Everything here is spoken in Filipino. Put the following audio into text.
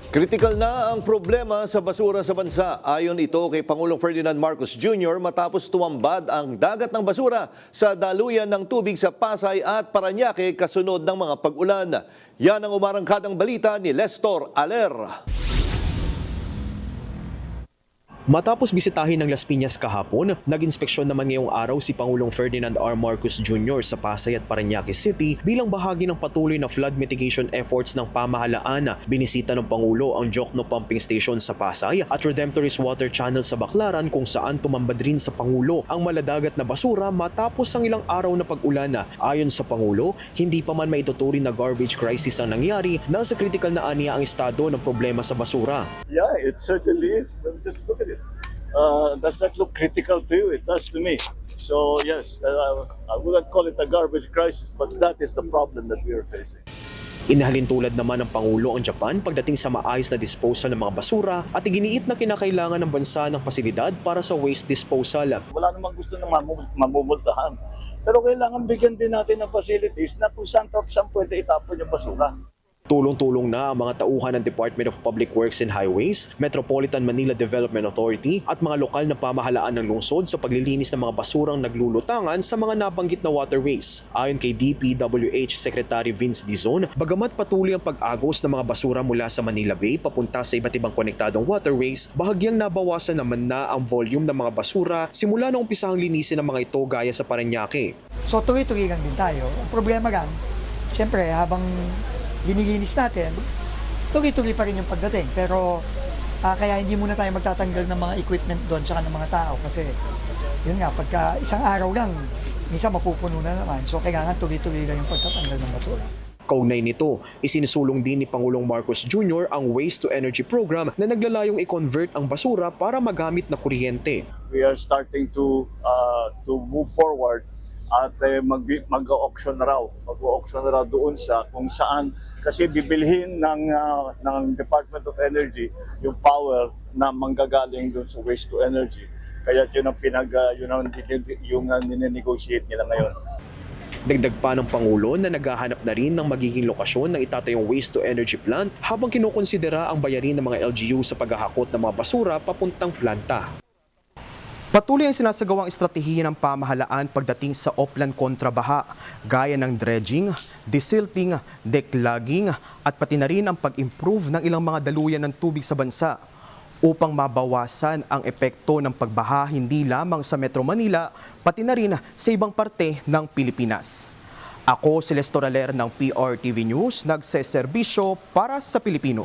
Kritikal na ang problema sa basura sa bansa. Ayon ito kay Pangulong Ferdinand Marcos Jr. matapos tumambad ang dagat ng basura sa daluyan ng tubig sa Pasay at Parañaque kasunod ng mga pag-ulan. Yan ang umarangkadang balita ni Lestor Aler. Matapos bisitahin ng Las Piñas kahapon, nag-inspeksyon naman ngayong araw si Pangulong Ferdinand R. Marcos Jr. sa Pasay at Parañaque City bilang bahagi ng patuloy na flood mitigation efforts ng pamahalaan. Binisita ng Pangulo ang Jokno Pumping Station sa Pasay at Redemptorist Water Channel sa Baclaran kung saan tumambad rin sa Pangulo ang maladagat na basura matapos ang ilang araw na pag-ulan. Ayon sa Pangulo, hindi pa man maituturing na garbage crisis ang nangyari, nasa critical na aniya ang estado ng problema sa basura. Yeah, it certainly is. But just look at it. Does that look critical to you? It does to me. So yes, I wouldn't call it a garbage crisis, but that is the problem that we are facing. Inahalintulad naman ng Pangulo ang Japan pagdating sa maayos na disposal ng mga basura at iginiit na kinakailangan ng bansa ng pasilidad para sa waste disposal. Wala namang gusto ng mamumultahan. Pero kailangan bigyan din natin ng facilities na kung saan pwede itapon yung basura. Tulong-tulong na ang mga tauhan ng Department of Public Works and Highways, Metropolitan Manila Development Authority at mga lokal na pamahalaan ng lungsod sa paglilinis ng mga basurang naglulutangan sa mga nabanggit na waterways. Ayon kay DPWH Secretary Vince Dizon, bagamat patuloy ang pag-agos ng mga basura mula sa Manila Bay papunta sa iba't ibang konektadong waterways, bahagyang nabawasan naman na ang volume ng mga basura simula noong umpisahang linisin ng mga ito gaya sa Parañaque. So tuloy-tuloy lang din tayo. Ang problema lang, syempre habang ginilinis natin, tuloy-tuloy pa rin yung pagdating. Pero kaya hindi muna tayo magtatanggal ng mga equipment doon tsaka ng mga tao kasi yun nga, pagka isang araw lang, minsan mapupuno na naman. So kailangan tuloy-tuloy lang yung pagtatanggal ng basura. Kaugnay nito, isinusulong din ni Pangulong Marcos Jr. ang Waste to Energy program na naglalayong i-convert ang basura para magamit na kuryente. We are starting to move forward at mag-auction na raw doon sa kung saan kasi bibilhin ng Department of Energy yung power na manggagaling doon sa waste to energy. Kaya yun ang ninenegotiate nila ngayon. Dagdag pa ng Pangulo na naghahanap na rin ng magiging lokasyon ng itatayong waste to energy plant habang kinukonsidera ang bayarin ng mga LGU sa paghahakot ng mga basura papuntang planta. Patuloy ang sinasagawang estratehiya ng pamahalaan pagdating sa upland kontrabaha, gaya ng dredging, desilting, declogging at pati na rin ang pag-improve ng ilang mga daluyan ng tubig sa bansa upang mabawasan ang epekto ng pagbaha hindi lamang sa Metro Manila, pati na rin sa ibang parte ng Pilipinas. Ako si Lestor Aler ng PRTV News, nagseserbisyo para sa Pilipino.